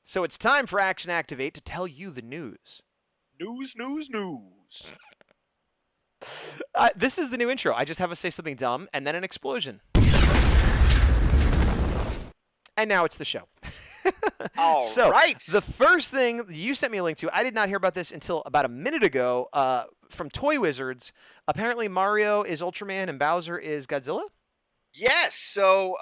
So it's time for Action Activate to tell you the news. News, news, news. This is the new intro. I just have us say something dumb and then an explosion. And now it's the show. All So right. the first thing you sent me a link to, I did not hear about this until about a minute ago from Toy Wizards. Apparently Mario is Ultraman and Bowser is Godzilla. Yes. So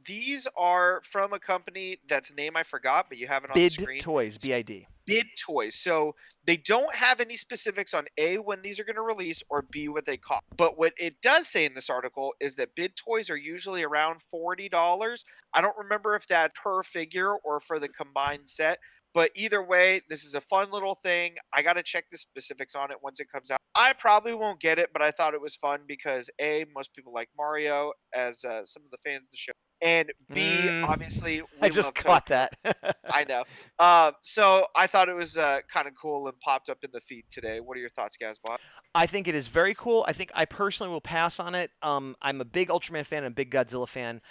these are from a company that's name I forgot, but you have it on the Bid screen. Toys, BID. Bid Toys. So they don't have any specifics on A, when these are going to release, or B, what they cost. But what it does say in this article is that Bid Toys are usually around $40. I don't remember if that per figure or for the combined set. But either way, this is a fun little thing. I got to check the specifics on it once it comes out. I probably won't get it, but I thought it was fun because A, most people like Mario, as some of the fans of the show. And B, obviously, I we just love caught Tokyo. that. I know. So I thought it was kind of cool and popped up in the feed today. What are your thoughts, Gazbot? I think it is very cool. I think I personally will pass on it. I'm a big Ultraman fan and a big Godzilla fan.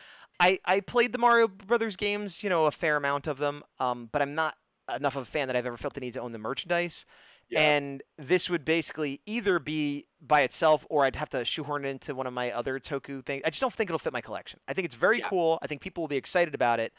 I played the Mario Brothers games, a fair amount of them, but I'm not enough of a fan that I've ever felt the need to own the merchandise. Yeah. And this would basically either be by itself or I'd have to shoehorn it into one of my other Toku things. I just don't think it'll fit my collection. I think it's very Yeah. cool. I think people will be excited about it.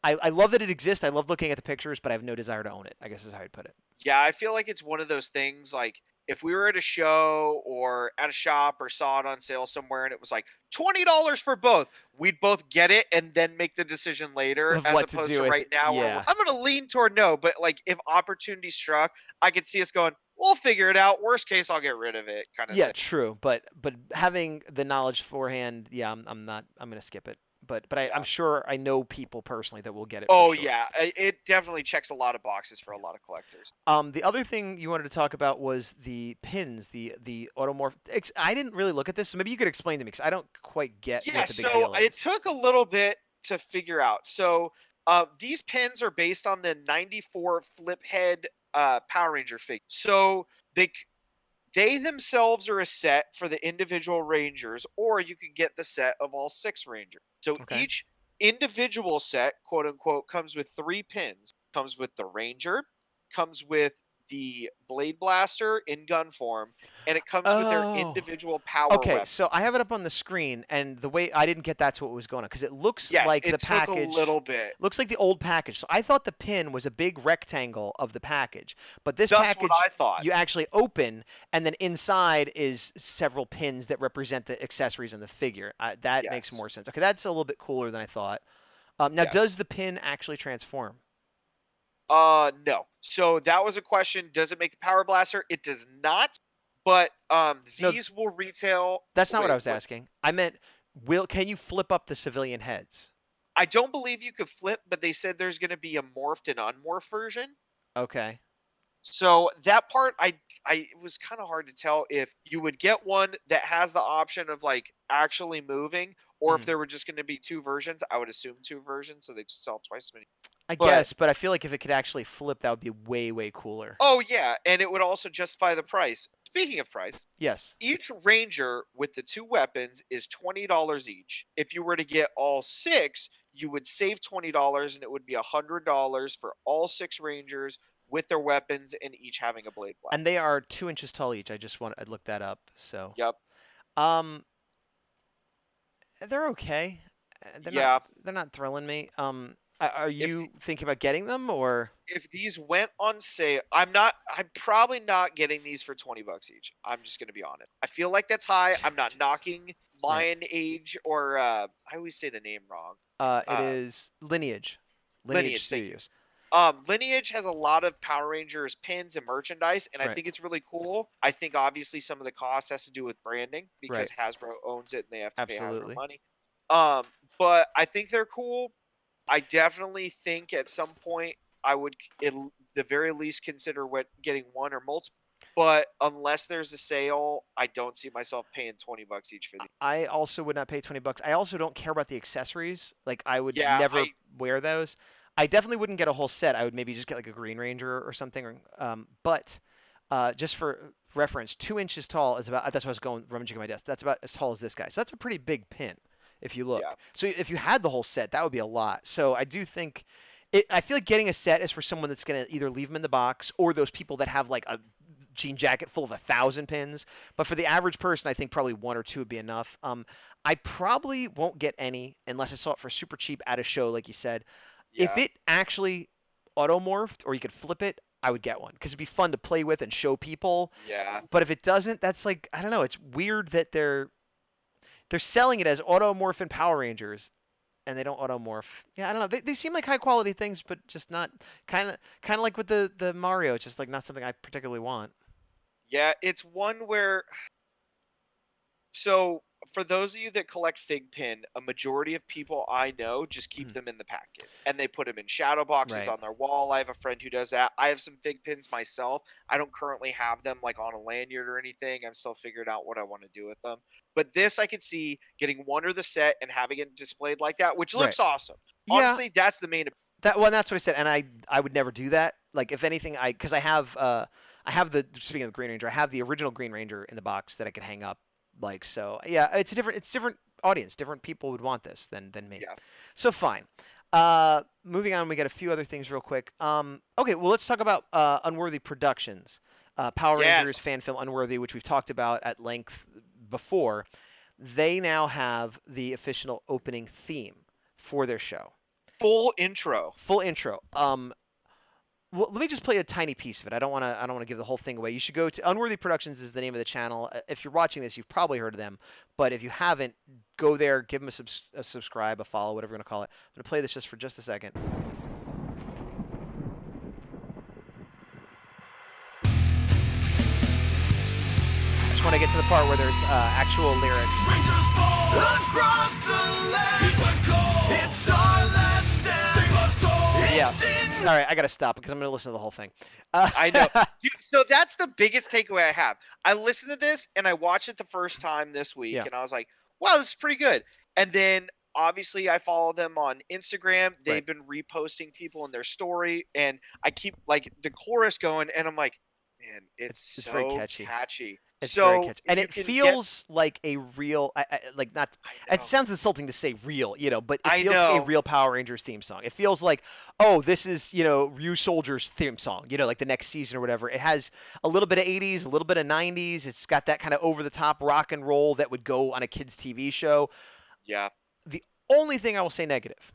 I love that it exists. I love looking at the pictures, but I have no desire to own it, I guess is how I'd put it. Yeah, I feel like it's one of those things like if we were at a show or at a shop or saw it on sale somewhere and it was like $20 for both, we'd both get it and then make the decision later, Of as what to opposed do to with right it. now where Yeah. I'm going to lean toward no. But like if opportunity struck, I could see us going, we'll figure it out. Worst case, I'll get rid of it, kind of Yeah, thing. true. But having the knowledge beforehand, yeah, I'm not. I'm gonna skip it. But I'm Yeah. sure I know people personally that will get it for Oh sure. yeah, it definitely checks a lot of boxes for a lot of collectors. The other thing you wanted to talk about was the pins, the automorph. I didn't really look at this, so maybe you could explain to me because I don't quite get Yeah, what the big so deal it is. took a little bit to figure out. These pins are based on the '94 flip head Power Ranger figure. So they themselves are a set for the individual Rangers, or you can get the set of all 6 Rangers. So Okay. each individual set, quote unquote, comes with 3 pins. Comes with the Ranger, comes with the Blade Blaster in gun form, and it comes with their Oh. individual power Okay, weapon. so I have it up on the screen, and the way I didn't get that's what was going on because it looks Yes, like the it took a package little bit. looks like the old package. So I thought the pin was a big rectangle of the package, but this That's what package I thought. you actually open, and then inside is several pins that represent the accessories in the figure. That makes Yes. more sense. Okay, that's a little bit cooler than I thought. Now, does Yes. the pin actually transform? No. So that was a question. Does it make the Power Blaster? It does not. But No, these will retail. that's not what I Wait, was what? asking. I meant, will can you flip up the civilian heads? I don't believe you could flip, but they said there's going to be a morphed and unmorphed version. Okay. So that part, I it was kind of hard to tell if you would get one that has the option of like actually moving, or if Hmm. there were just going to be 2 versions. I would assume 2 versions, so they just sell twice as many. I But guess, but I feel like if it could actually flip, that would be way, way cooler. oh yeah, and it would also justify the price. Speaking of price, Yes. each ranger with the 2 weapons is $20 each. If you were to get all 6, you would save $20 and it would be $100 for all 6 rangers with their weapons and each having a blade blast. And they are 2 inches tall each. I looked that up. So, Yep. um, they're okay. They're not Yeah. they're not thrilling me. Are If you thinking about getting them or? if these went on sale, I'm probably not getting these for $20 each. I'm just going to be honest. I feel like that's high. I'm not Jeez. knocking Right. Lion Age or I always say the name wrong. It Uh is Lineage. Lineage Lineage, thank you. Studios. Lineage has a lot of Power Rangers pins and merchandise, and I Right. think it's really cool. I think obviously some of the cost has to do with branding because Right. Hasbro owns it and they have to pay Hasbro Absolutely. money. But I think they're cool. I definitely think at some point I would, at the very least, consider getting one or multiple. But unless there's a sale, I don't see myself paying $20 each for these. I also would not pay $20. I also don't care about the accessories. Like I would Yeah, never wear those. I definitely wouldn't get a whole set. I would maybe just get like a Green Ranger or something. But just for reference, 2 inches tall is about. That's what I was going rummaging in my desk. That's about as tall as this guy. So that's a pretty big pin if you look. yeah, So if you had the whole set, that would be a lot. So I do think I feel like getting a set is for someone that's gonna either leave them in the box or those people that have like a jean jacket full of 1,000 pins. But for the average person, I think probably one or two would be enough. I probably won't get any unless I saw it for super cheap at a show, like you said. If Yeah. it actually automorphed or you could flip it, I would get one because it'd be fun to play with and show people. Yeah. But if it doesn't, that's like I don't know. It's weird that they're selling it as automorph and Power Rangers, and they don't automorph. Yeah, I don't know. They seem like high quality things, but just not kind of like with the Mario. It's just like not something I particularly want. Yeah, it's one where so for those of you that collect Fig Pin, a majority of people I know just keep Mhm. them in the packet and they put them in shadow boxes Right. on their wall. I have a friend who does that. I have some Fig Pins myself. I don't currently have them like on a lanyard or anything. I'm still figuring out what I want to do with them. But this I could see getting one or the set and having it displayed like that, which Right. looks awesome. Yeah. Honestly, that's the main. That's what I said, and I would never do that. Like if anything, because I have the speaking of the Green Ranger, I have the original Green Ranger in the box that I could hang up. Like so, yeah, it's different audience, different people would want this than me. Yeah. So fine. Moving on, we got a few other things real quick. Okay, well let's talk about Unworthy Productions. Power Yes. Rangers fan film Unworthy, which we've talked about at length before. They now have the official opening theme for their show. Full intro. Full intro. Well, let me just play a tiny piece of it. I don't want to give the whole thing away. You should go to Unworthy Productions is the name of the channel. If you're watching this, you've probably heard of them, but if you haven't, go there, give them a subscribe, a follow, whatever you want to call it. I'm gonna play this just for just a second. I just want to get to the part where there's actual lyrics. Rangers fall across the land. It's our last stand. Save our soul. Yeah. It's in All right, I gotta stop because I'm gonna listen to the whole thing. I know. Dude, so that's the biggest takeaway I have. I listened to this and I watched it the first time this week Yeah. and I was like, wow, this is pretty good. And then obviously I follow them on Instagram. They've Right. been reposting people in their story and I keep like the chorus going and I'm like, man, it's It's very so catchy. catchy. It's So very catchy, and you it can feels like a real, like not. I It know. sounds insulting to say real, but it I feels like a know. real Power Rangers theme song. It feels like, oh, this is Ryu Soldier's theme song, like the next season or whatever. It has a little bit of 80s, a little bit of 90s. It's got that kind of over the top rock and roll that would go on a kids TV show. Yeah. The only thing I will say negative.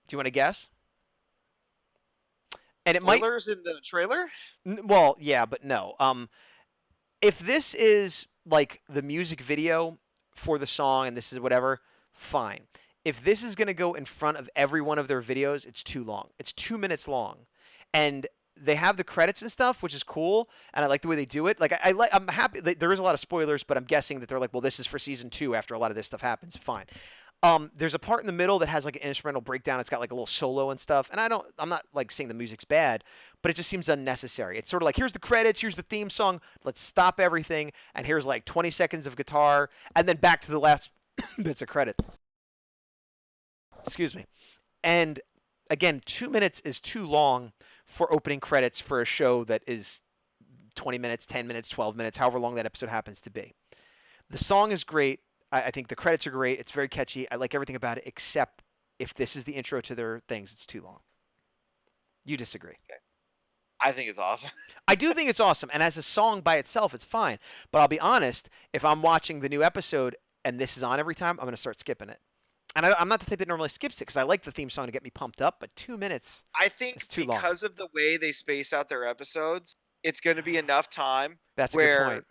Do you want to guess? And it might. Spoilers in the trailer? Well, yeah, but no. If this is like the music video for the song and this is whatever, fine. If this is going to go in front of every one of their videos, it's too long. It's 2 minutes long. And they have the credits and stuff, which is cool, and I like the way they do it. Like I'm happy there is a lot of spoilers, but I'm guessing that they're like, well, this is for season 2 after a lot of this stuff happens. Fine. There's a part in the middle that has like an instrumental breakdown. It's got like a little solo and stuff. And I'm not like saying the music's bad, but it just seems unnecessary. It's sort of like, here's the credits, here's the theme song. Let's stop everything. And here's like 20 seconds of guitar and then back to the last bits of credit. Excuse me. And again, 2 minutes is too long for opening credits for a show that is 20 minutes, 10 minutes, 12 minutes, however long that episode happens to be. The song is great. I think the credits are great. It's very catchy. I like everything about it, except if this is the intro to their things, it's too long. You disagree. I think it's awesome. I do think it's awesome. And as a song by itself, it's fine. But I'll be honest, if I'm watching the new episode and this is on every time, I'm going to start skipping it. And I'm not the type that normally skips it because I like the theme song to get me pumped up, but 2 minutes I think is too long. because of the way they space out their episodes, it's going to be enough time That's a good where point.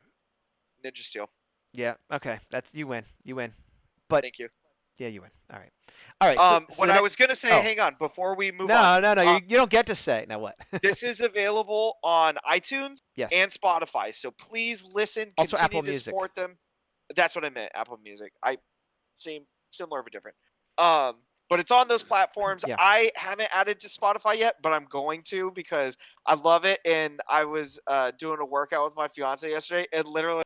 Ninja Steel. Yeah. Okay. You win. You win. But Thank you. yeah, you win. All right. All right. So What the I ne- was going to say, oh. hang on, before we move on. No. You don't get to say. Now what? This is available on iTunes Yes. and Spotify. So please listen, Also continue Apple to Music. support them. That's what I meant, Apple Music. I seem similar but different. But it's on those platforms. Yeah. I haven't added to Spotify yet, but I'm going to because I love it. And I was doing a workout with my fiance yesterday, and literally,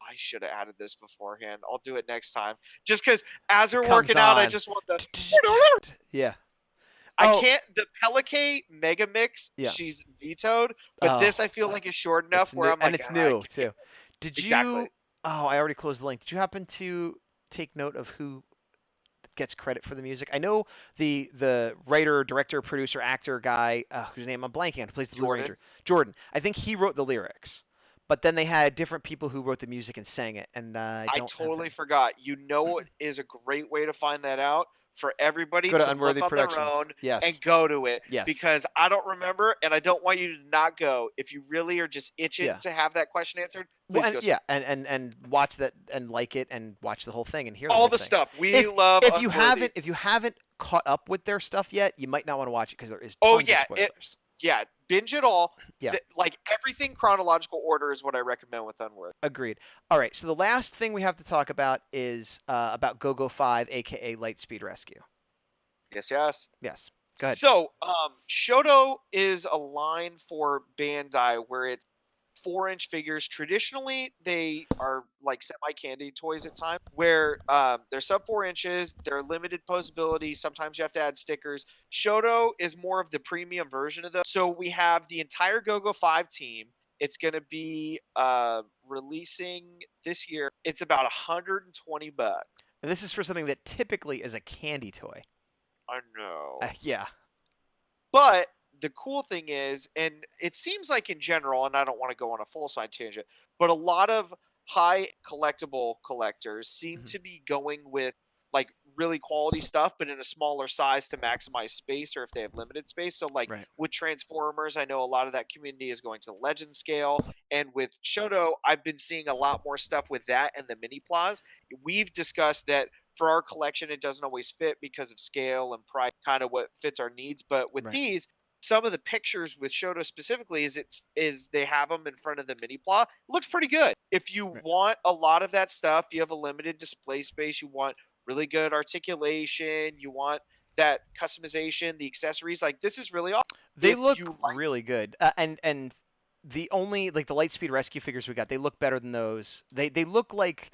I should have added this beforehand. I'll do it next time. just because as we're Comes working out, I on. just want the. Yeah. I Oh. can't. The Pelican Mega Mix, Yeah. she's vetoed, but Oh. this I feel like is short enough It's where new, I'm like, and it's "Ah, I new can't." too. Did you? Exactly. Oh, I already closed the link. Did you happen to take note of who gets credit for the music. I know the writer, director, producer, actor guy whose name I'm blanking on, who plays the Blue Jordan. Ranger, Jordan. I think he wrote the lyrics, but then they had different people who wrote the music and sang it, and I I don't have totally the. forgot. You know what is a great way to find that out? For everybody Go to to look Unworthy on their Productions. own Yes. and go to it, Yes. because I don't remember and I don't want you to not go. If you really are just itching Yeah. to have that question answered, Well, please and go. yeah, and watch that and like it and watch the whole thing and hear the All whole the thing. stuff. We If love if you Unworthy. haven't caught up with their stuff yet, you might not want to watch it because there is Oh tons of yeah, spoilers. binge it all. Yeah. Like everything chronological order is what I recommend with Unworthy. Agreed. All right, so the last thing we have to talk about is about GoGo 5, aka Lightspeed Rescue. Yes, yes. Yes. Go ahead. So, Shoto is a line for Bandai where it's 4-inch figures. Traditionally, they are like semi-candy toys at times, where they're sub 4 inches. They're limited posability. Sometimes you have to add stickers. Shoto is more of the premium version of those. So we have the entire GoGo 5 team. It's going to be releasing this year. It's about $120. And this is for something that typically is a candy toy. I know. Yeah. But the cool thing is, and it seems like in general, and I don't want to go on a full side tangent, but a lot of high collectible collectors seem Mhm. to be going with like really quality stuff, but in a smaller size to maximize space, or if they have limited space. So, like Right. with Transformers, I know a lot of that community is going to the Legend scale, and with Shoto, I've been seeing a lot more stuff with that and the mini plas. We've discussed that for our collection, it doesn't always fit because of scale and price, kind of what fits our needs. But with Right. these, some of the pictures with Shoto specifically is they have them in front of the mini pla. It looks pretty good. If you Right. want a lot of that stuff, you have a limited display space, you want really good articulation, you want that customization, the accessories, like this is really awesome. They If look you like, really good. And the only like the Lightspeed Rescue figures we got, they look better than those. They look like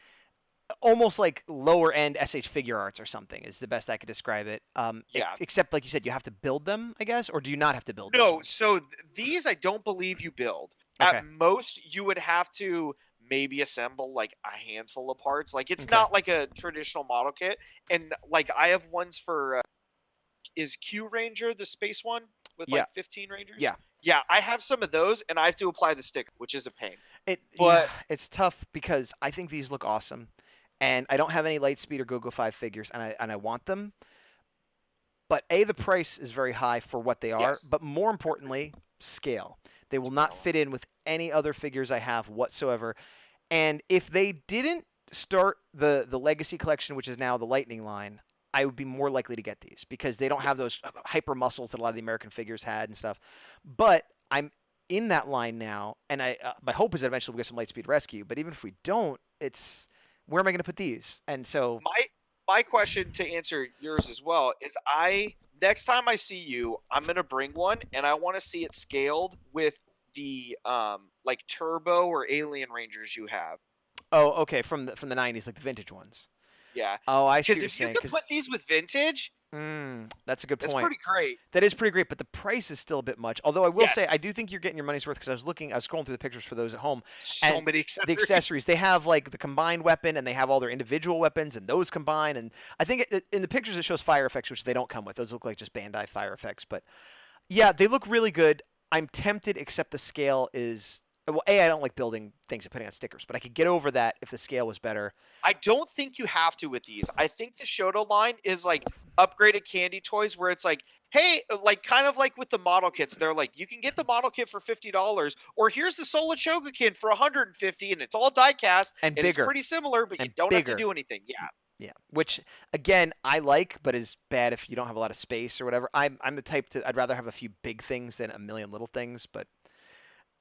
almost like lower end SH figure arts or something is the best I could describe it. yeah, Except like you said, you have to build them, I guess, or do you not have to build these no, ones? so these I don't believe you build. Okay. At most, you would have to maybe assemble like a handful of parts. Like it's Okay. not like a traditional model kit. And like I have ones for is Q Ranger the space one with Yeah. like 15 Rangers? Yeah. Yeah, I have some of those, and I have to apply the sticker, which is a pain. Yeah, But it's tough because I think these look awesome, and I don't have any Lightspeed or GoGo 5 figures, and I want them. But the price is very high for what they are. yes, But more agreed. importantly, scale. They will not Scale. fit in with any other figures I have whatsoever. And if they didn't start the Legacy collection, which is now the Lightning line, I would be more likely to get these because they don't Yes. have those hyper muscles that a lot of the American figures had and stuff. But I'm in that line now, and my hope is that eventually we'll get some Lightspeed Rescue. But even if we don't, it's where am I going to put these? And so, My question to answer yours as well is I next time I see you, I'm gonna bring one and I want to see it scaled with the like turbo or alien rangers you have. oh, okay, from the 90s, like the vintage ones. Yeah. Oh, I see what Because you're if you saying. could put these with vintage, That's a good that's point. pretty great. That is pretty great, but the price is still a bit much. Although I will Yes. say, I do think you're getting your money's worth because I was scrolling through the pictures for those at home, So and many the accessories. accessories they have like the combined weapon, and they have all their individual weapons, and those combine. And I think in the pictures it shows fire effects, which they don't come with. Those look like just Bandai fire effects, but yeah, they look really good. I'm tempted, except the scale is well. I don't like building things and putting on stickers, but I could get over that if the scale was better. I don't think you have to with these. I think the Shoto line is like upgraded candy toys where it's like, hey, like kind of like with the model kits. They're like, you can get the model kit for $50, or here's the Solar Chogokin for 150, and it's all die cast And and it's bigger. pretty similar, but you And don't have to bigger. do anything. Yeah. Yeah, which again I like, but is bad if you don't have a lot of space or whatever. I'm the type to I'd rather have a few big things than a million little things, but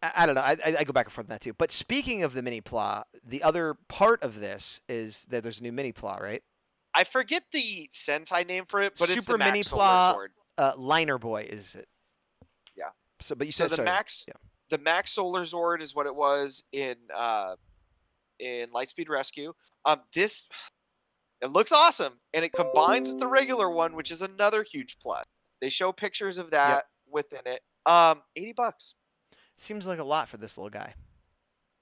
I don't know. I go back and forth on that too. But speaking of the mini pla, the other part of this is that there's a new mini pla, right? I forget the Sentai name for it, but it's the Super mini Max Solar pla, Zord. Liner Boy is it? Yeah. So, but you So said sorry. Yeah. the Max Solar Zord is what it was in Lightspeed Rescue. This it looks awesome, and it combines with the regular one, which is another huge plus. They show pictures of Yep. that within it. $80. Seems like a lot for this little guy,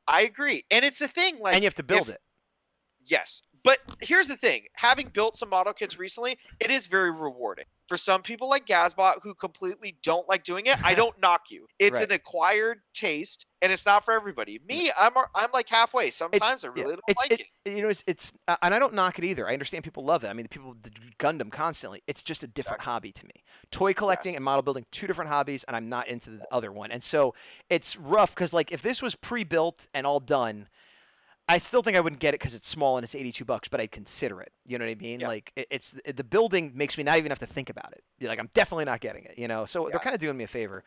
I agree, and it's a thing. and Like you have to build if it. Yes. But here's the thing. Having built some model kits recently, it is very rewarding. For some people like Gazbot who completely don't like doing it, I don't knock you. It's Right. an acquired taste, and it's not for everybody. Me, I'm like halfway. Sometimes I really don't like it. And I don't knock it either. I understand people love it. I mean, the people that do Gundam constantly. It's just a different Exactly. hobby to me. Toy collecting Yes. and model building, two different hobbies, and I'm not into the other one. And so it's rough because like if this was pre-built and all done, I still think I wouldn't get it because it's small and it's $82, but I'd consider it. You know what I mean? Yeah. Like the building makes me not even have to think about it. You're like I'm definitely not getting it. So they're Yeah. kind of doing me a favor.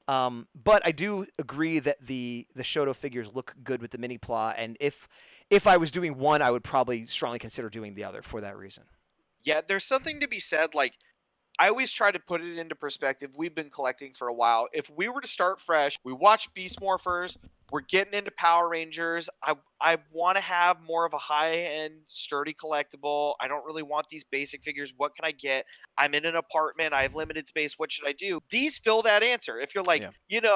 But I do agree that the Shoto figures look good with the mini plot, and if I was doing one, I would probably strongly consider doing the other for that reason. Yeah, there's something to be said. Like, I always try to put it into perspective. We've been collecting for a while. If we were to start fresh, we watch Beast Morphers, we're getting into Power Rangers. I want to have more of a high end, sturdy collectible. I don't really want these basic figures. What can I get? I'm in an apartment. I have limited space. What should I do? These fill that answer. If you're like, Yeah.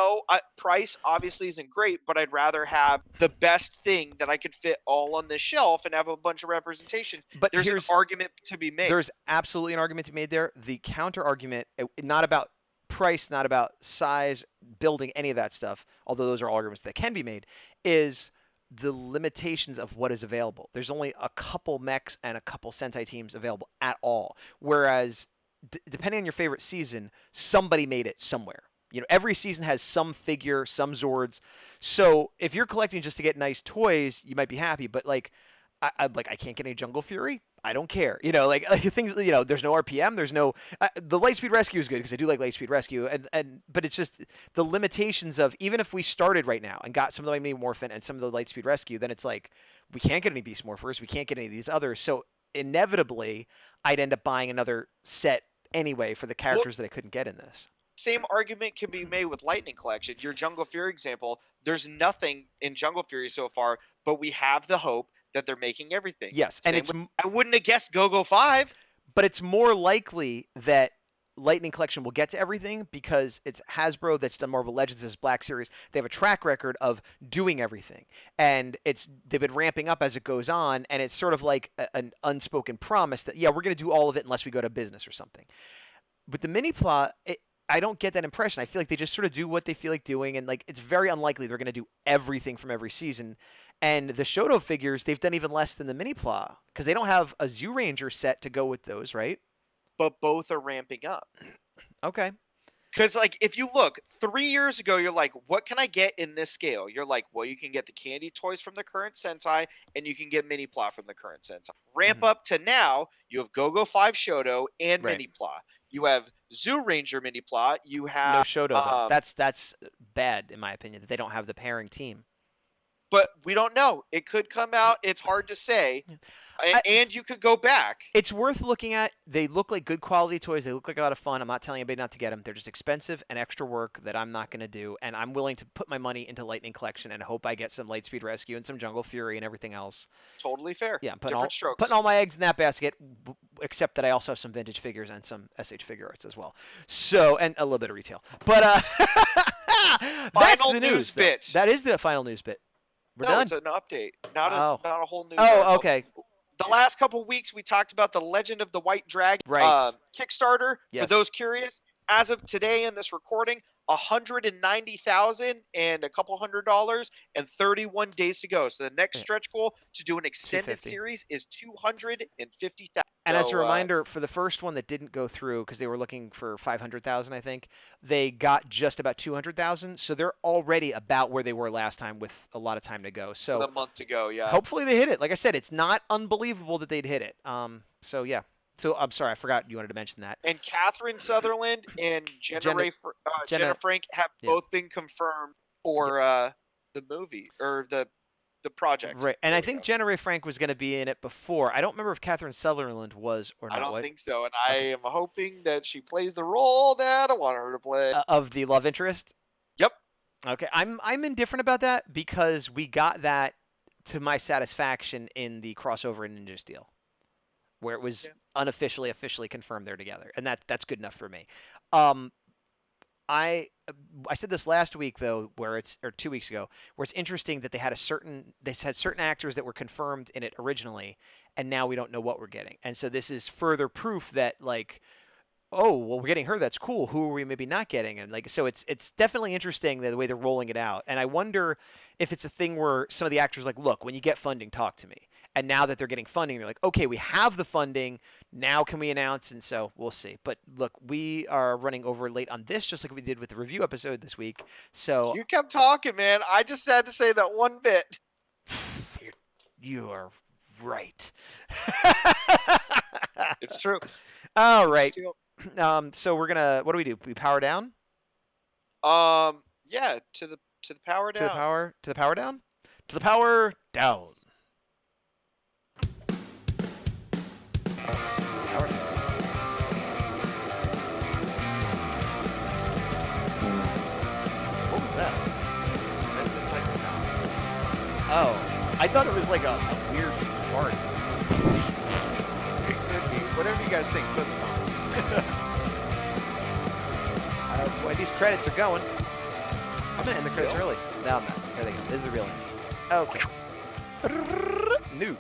price obviously isn't great, but I'd rather have the best thing that I could fit all on this shelf and have a bunch of representations. But There's an argument to be made. there's absolutely an argument to be made there. The counter argument, not about price, not about size, building, any of that stuff, although those are all arguments that can be made, is the limitations of what is available. There's only a couple mechs and a couple Sentai teams available at all. Whereas, depending on your favorite season, somebody made it somewhere. Every season has some figure, some Zords. So if you're collecting just to get nice toys, you might be happy. But like, I can't get any Jungle Fury. I don't care. Like things. There's no RPM. There's no. The Lightspeed Rescue is good because I do like Lightspeed Rescue, but it's just the limitations of even if we started right now and got some of the Mighty Morphin and some of the Lightspeed Rescue, then it's like we can't get any Beast Morphers. We can't get any of these others. So inevitably, I'd end up buying another set anyway for the Well, characters that I couldn't get in this. same argument can be made with Lightning Collection. Your Jungle Fury example, there's nothing in Jungle Fury so far, but we have the hope that they're making everything. Yes, and I wouldn't have guessed Go-Go 5. but it's more likely that Lightning Collection will get to everything because it's Hasbro that's done more of a Legends as Black series. They have a track record of doing everything, and they've been ramping up as it goes on, and it's sort of like an unspoken promise that yeah, we're going to do all of it unless we go to business or something. With the mini plot, I don't get that impression. I feel like they just sort of do what they feel like doing, and like it's very unlikely they're going to do everything from every season. And the Shoto figures, they've done even less than the mini plot because they don't have a Zoo Ranger set to go with those, right? But both are ramping up. Okay. Because, like, if you look 3 years ago, you're like, what can I get in this scale? You're like, well, you can get the candy toys from the current Sentai, and you can get mini plot from the current Sentai. Ramp up to now, you have Go-Go 5 Shoto and Right. mini plot. You have Zoo Ranger mini plot. You No have Shoto though. That's bad in my opinion that they don't have the pairing team. but we don't know. It could come out. It's hard to say. And you could go back. It's worth looking at. They look like good quality toys. They look like a lot of fun. I'm not telling anybody not to get them. They're just expensive and extra work that I'm not going to do. And I'm willing to put my money into Lightning Collection and hope I get some Lightspeed Rescue and some Jungle Fury and everything else. Totally fair. Yeah, I'm Different strokes. putting all my eggs in that basket, except that I also have some vintage figures and some SH Figure Arts as well. So, and a little bit of retail. But that's Final the news though. bit. That is the final news bit. We're No, done. it's an update, not a whole news. Oh, article. okay. The last couple weeks, we talked about the Legend of the White Dragon Right. Kickstarter. Yes. For those curious, as of today in this recording, 190,000 and a couple $100 and 31 days to go. So the next stretch goal to do an extended 250. series is 250,000. And as a reminder, for the first one that didn't go through because they were looking for 500,000, I think they got just about 200,000. So they're already about where they were last time with a lot of time to go. So a month to go, yeah. hopefully they hit it. Like I said, it's not unbelievable that they'd hit it. So yeah. So I'm sorry, I forgot you wanted to mention that. And Catherine Sutherland and Jenna Frank have both been confirmed for the movie or the project. Right, and I think Jenna Ray Frank was going to be in it before. I don't remember if Catherine Sutherland was or not. I don't think so, and I am hoping that she plays the role that I want her to play. Of the love interest? Yep. Okay, I'm indifferent about that because we got that to my satisfaction in the crossover and Ninja Steel, where it was officially confirmed they're together, and that's good enough for me. I said this last week though, where it's or 2 weeks ago, where it's interesting that they had certain actors that were confirmed in it originally, and now we don't know what we're getting. And so this is further proof that like, oh, well, we're getting her. That's cool. Who are we maybe not getting? And like, so it's definitely interesting the way they're rolling it out. And I wonder if it's a thing where some of the actors are like, look, when you get funding, talk to me. And now that they're getting funding, they're like, okay, we have the funding. Now can we announce? And so we'll see. But look, we are running over late on this, just like we did with the review episode this week. So You kept talking, man. I just had to say that one bit. you are right. It's true. All right. Still- So we're gonna. What do? We power down Yeah, to the power to down. the power to the power down to the power down. Power down. What was that? It's like a power. Oh, I thought it was like a weird fart. It could be. Whatever you guys think, put it on. Boy, these credits are going. I'm gonna end the credits early. No, I'm not. There they go. This is a real end. Okay. News.